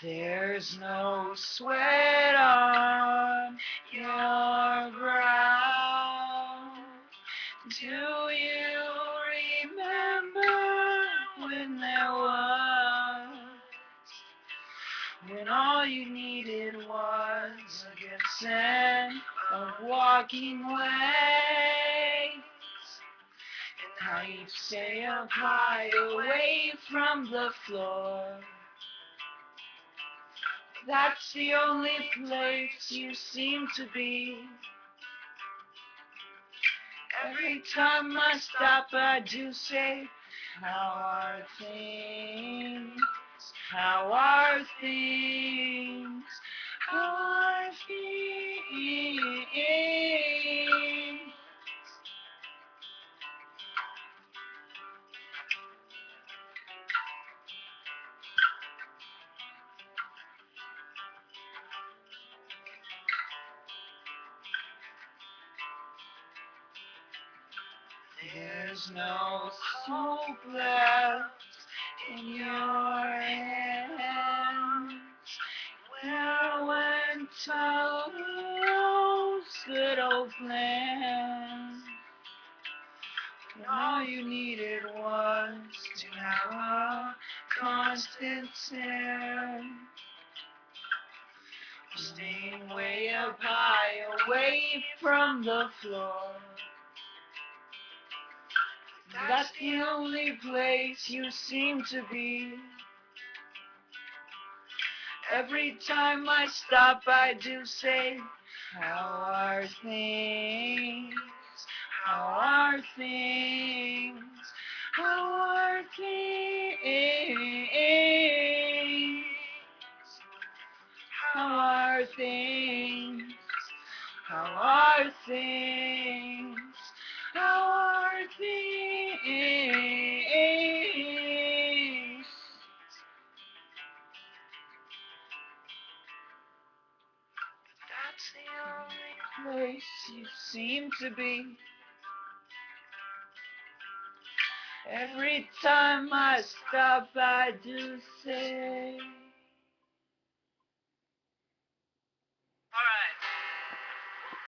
There's no sweat on your brow. Do you remember when there was, when all you needed was a good scent of walking legs, and how you'd stay up high away from the floor? That's the only place you seem to be. Every time I stop, I do say, how are things? How are things? How are things? There's no hope left in your hands. Where went all those good old plans? When all you needed was to have a constant sense of staying way up high, away from the floor. That's the only place you seem to be. Every time I stop, I do say, how are things? How are things? How are things? How are things? How are things? How are things? That's the only place you seem to be. Every time I stop, I do say,